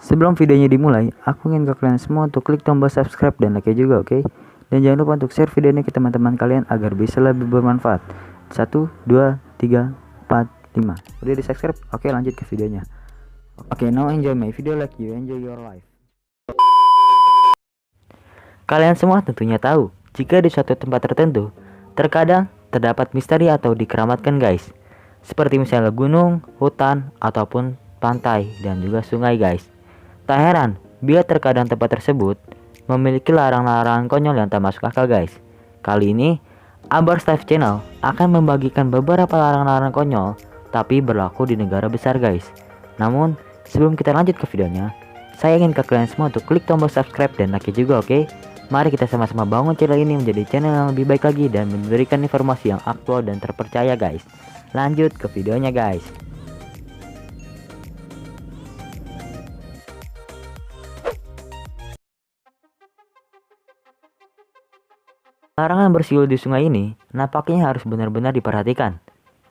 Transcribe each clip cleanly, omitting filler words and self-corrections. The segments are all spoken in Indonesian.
Sebelum videonya dimulai, aku ingin ke kalian semua untuk klik tombol subscribe dan like juga, oke? Dan jangan lupa untuk share video ini ke teman-teman kalian agar bisa lebih bermanfaat. 1, 2, 3, 4, 5. Udah di subscribe? Oke, lanjut ke videonya. Oke, now enjoy my video like you enjoy your life. Kalian semua tentunya tahu, jika di suatu tempat tertentu, terkadang terdapat misteri atau dikeramatkan guys. Seperti misalnya gunung, hutan, ataupun pantai dan juga sungai guys. Tak heran bila terkadang tempat tersebut memiliki larangan-larangan konyol yang tak masuk akal guys. Kali ini Abars Live Channel akan membagikan beberapa larangan-larangan konyol tapi berlaku di negara besar guys. Namun sebelum kita lanjut ke videonya, saya ingin ke kalian semua untuk klik tombol subscribe dan like juga, oke? Mari kita sama-sama bangun channel ini menjadi channel yang lebih baik lagi dan memberikan informasi yang aktual dan terpercaya guys. Lanjut ke videonya guys. Larangan bersiul di sungai ini nampaknya harus benar-benar diperhatikan.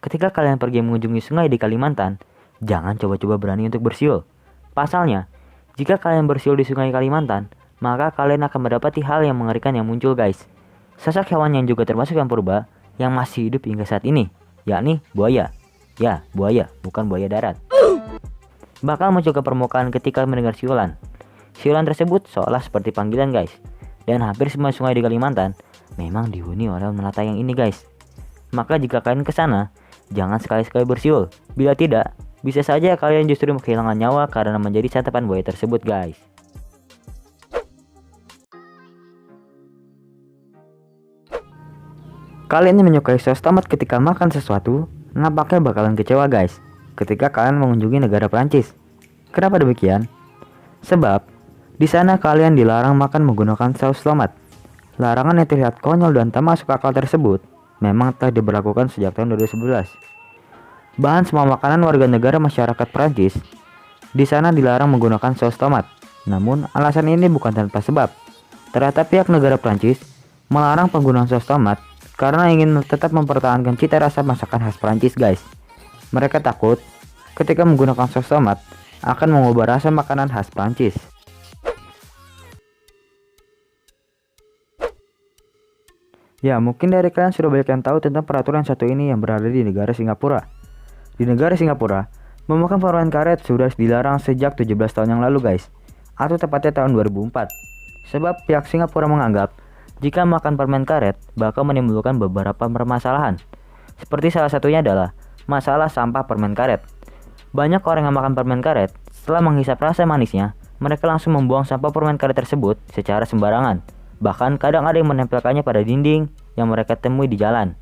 Ketika kalian pergi mengunjungi sungai di Kalimantan, jangan coba-coba berani untuk bersiul. Pasalnya, jika kalian bersiul di sungai Kalimantan, maka kalian akan mendapati hal yang mengerikan yang muncul guys. Sosok hewan yang juga termasuk yang purba yang masih hidup hingga saat ini, yakni buaya. Ya, buaya, bukan buaya darat. Bakal muncul ke permukaan ketika mendengar siulan. Siulan tersebut seolah seperti panggilan guys. Dan hampir semua sungai di Kalimantan memang dihuni oleh melata yang ini guys. Maka jika kalian ke sana, jangan sekali-sekali bersiul. Bila tidak, bisa saja kalian justru kehilangan nyawa karena menjadi santapan buaya tersebut guys. Kalian yang menyukai saus tomat ketika makan sesuatu, nampaknya bakalan kecewa guys ketika kalian mengunjungi negara Prancis. Kenapa demikian? Sebab di sana kalian dilarang makan menggunakan saus tomat. Larangan yang terlihat konyol dan tak masuk akal tersebut memang telah diberlakukan sejak tahun 2011. Bahan semua makanan warga negara masyarakat Prancis di sana dilarang menggunakan saus tomat. Namun alasan ini bukan tanpa sebab. Ternyata pihak negara Prancis melarang penggunaan saus tomat karena ingin tetap mempertahankan cita rasa masakan khas Prancis guys. Mereka takut ketika menggunakan saus tomat akan mengubah rasa makanan khas Prancis. Ya, mungkin dari kalian sudah banyak yang tahu tentang peraturan satu ini yang berada di negara Singapura. Di negara Singapura, memakan permen karet sudah dilarang sejak 17 tahun yang lalu guys, atau tepatnya tahun 2004. Sebab pihak Singapura menganggap jika makan permen karet bakal menimbulkan beberapa permasalahan. Seperti salah satunya adalah masalah sampah permen karet. Banyak orang yang makan permen karet, setelah menghisap rasa manisnya, mereka langsung membuang sampah permen karet tersebut secara sembarangan. Bahkan kadang ada yang menempelkannya pada dinding yang mereka temui di jalan.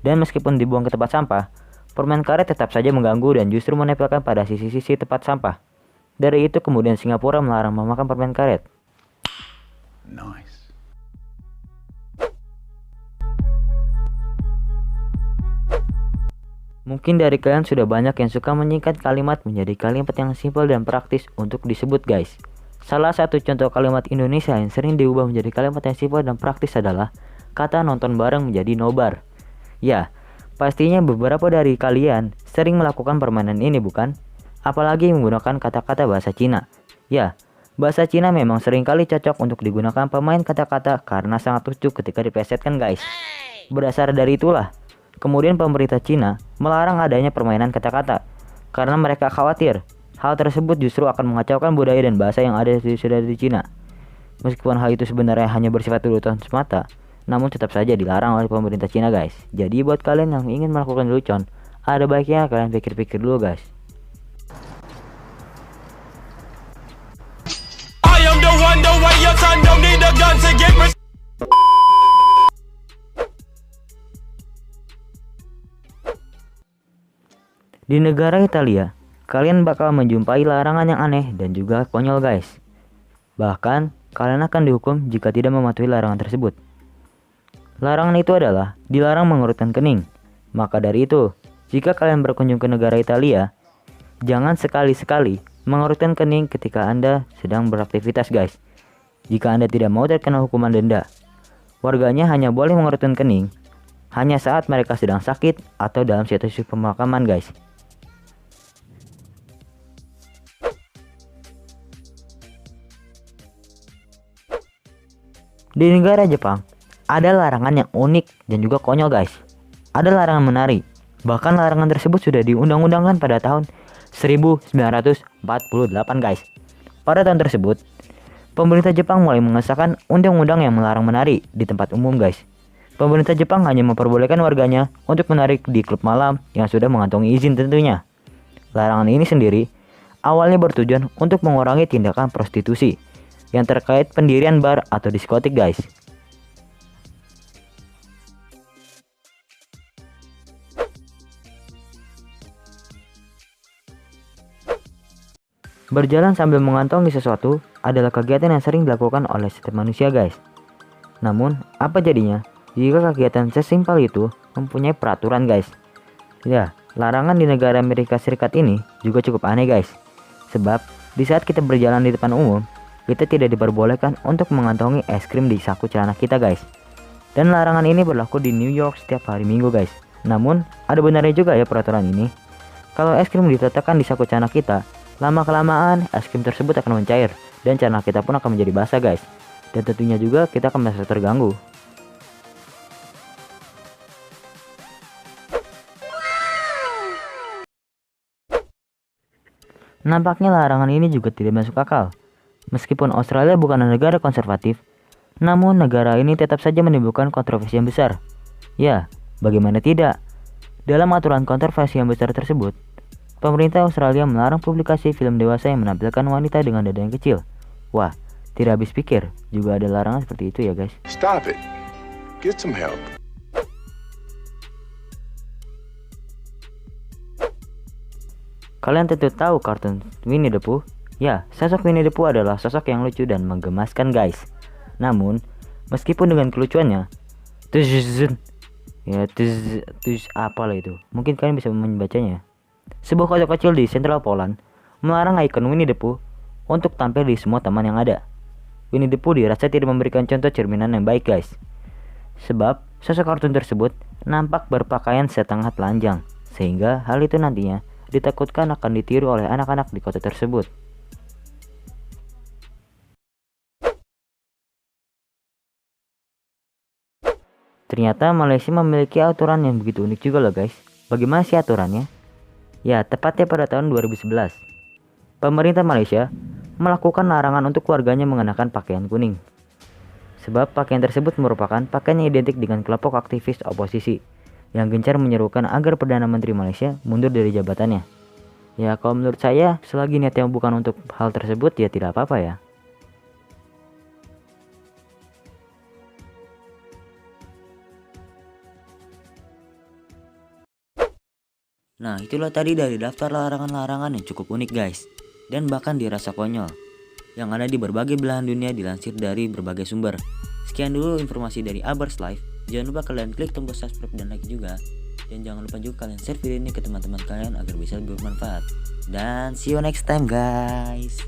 Dan meskipun dibuang ke tempat sampah, permen karet tetap saja mengganggu dan justru menempelkan pada sisi-sisi tempat sampah. Dari itu kemudian Singapura melarang memakan permen karet. Nice. Mungkin dari kalian sudah banyak yang suka menyingkat kalimat menjadi kalimat yang simpel dan praktis untuk disebut guys. Salah satu contoh kalimat Indonesia yang sering diubah menjadi kalimat yang simpel dan praktis adalah kata nonton bareng menjadi nobar. Ya, pastinya beberapa dari kalian sering melakukan permainan ini bukan? Apalagi menggunakan kata-kata bahasa Cina. Ya, bahasa Cina memang seringkali cocok untuk digunakan pemain kata-kata karena sangat lucu ketika diplesetkan guys. Berdasar dari itulah, kemudian pemerintah Cina melarang adanya permainan kata-kata karena mereka khawatir hal tersebut justru akan mengacaukan budaya dan bahasa yang sudah di Cina. Meskipun hal itu sebenarnya hanya bersifat lelucon semata, namun tetap saja dilarang oleh pemerintah Cina guys. Jadi buat kalian yang ingin melakukan lelucon, ada baiknya kalian pikir-pikir dulu guys. Di negara Italia, kalian bakal menjumpai larangan yang aneh dan juga konyol guys. Bahkan, kalian akan dihukum jika tidak mematuhi larangan tersebut. Larangan itu adalah dilarang mengurutkan kening. Maka dari itu, jika kalian berkunjung ke negara Italia, jangan sekali-sekali mengurutkan kening ketika Anda sedang beraktivitas guys. Jika Anda tidak mau terkena hukuman denda, warganya hanya boleh mengurutkan kening hanya saat mereka sedang sakit atau dalam situasi pemakaman guys. Di negara Jepang, ada larangan yang unik dan juga konyol guys. Ada larangan menari. Bahkan larangan tersebut sudah diundang-undangkan pada tahun 1948 guys. Pada tahun tersebut, pemerintah Jepang mulai mengesahkan undang-undang yang melarang menari di tempat umum guys. Pemerintah Jepang hanya memperbolehkan warganya untuk menari di klub malam yang sudah mengantongi izin tentunya. Larangan ini sendiri awalnya bertujuan untuk mengurangi tindakan prostitusi yang terkait pendirian bar atau diskotik guys. Berjalan sambil mengantongi sesuatu adalah kegiatan yang sering dilakukan oleh setiap manusia guys. Namun, apa jadinya jika kegiatan sesimpel itu mempunyai peraturan guys? Ya, larangan di negara Amerika Serikat ini juga cukup aneh guys. Sebab, di saat kita berjalan di depan umum, kita tidak diperbolehkan untuk mengantongi es krim di saku celana kita guys. Dan larangan ini berlaku di New York setiap hari Minggu guys. Namun, ada benarnya juga ya peraturan ini. Kalau es krim diletakkan di saku celana kita, lama-kelamaan es krim tersebut akan mencair dan celana kita pun akan menjadi basah guys. Dan tentunya juga kita akan merasa terganggu. Nampaknya larangan ini juga tidak masuk akal. Meskipun Australia bukan negara konservatif, namun negara ini tetap saja menimbulkan kontroversi yang besar. Ya, bagaimana tidak? Dalam aturan kontroversi yang besar tersebut, pemerintah Australia melarang publikasi film dewasa yang menampilkan wanita dengan dada yang kecil. Wah, tidak habis pikir, juga ada larangan seperti itu ya guys. Stop it. Get some help. Kalian tentu tahu kartun Winnie the Pooh? Ya, sosok Winnie the Pooh adalah sosok yang lucu dan menggemaskan guys. Namun, meskipun dengan kelucuannya, apalah itu, mungkin kalian bisa membacanya. Sebuah kota kecil di Central Poland melarang ikon Winnie the Pooh untuk tampil di semua taman yang ada. Winnie the Pooh dirasa tidak memberikan contoh cerminan yang baik guys. Sebab, sosok kartun tersebut nampak berpakaian setengah telanjang, sehingga hal itu nantinya ditakutkan akan ditiru oleh anak-anak di kota tersebut. Ternyata Malaysia memiliki aturan yang begitu unik juga loh guys. Bagaimana sih aturannya? Ya, tepatnya pada tahun 2011, pemerintah Malaysia melakukan larangan untuk warganya mengenakan pakaian kuning. Sebab pakaian tersebut merupakan pakaian yang identik dengan kelompok aktivis oposisi yang gencar menyerukan agar Perdana Menteri Malaysia mundur dari jabatannya. Ya, kalau menurut saya, selagi niatnya bukan untuk hal tersebut, ya tidak apa-apa ya. Nah, itulah tadi dari daftar larangan-larangan yang cukup unik guys, dan bahkan dirasa konyol, yang ada di berbagai belahan dunia dilansir dari berbagai sumber. Sekian dulu informasi dari Abers Life. Jangan lupa kalian klik tombol subscribe dan like juga. Dan jangan lupa juga kalian share video ini ke teman-teman kalian agar bisa bermanfaat. Dan see you next time guys.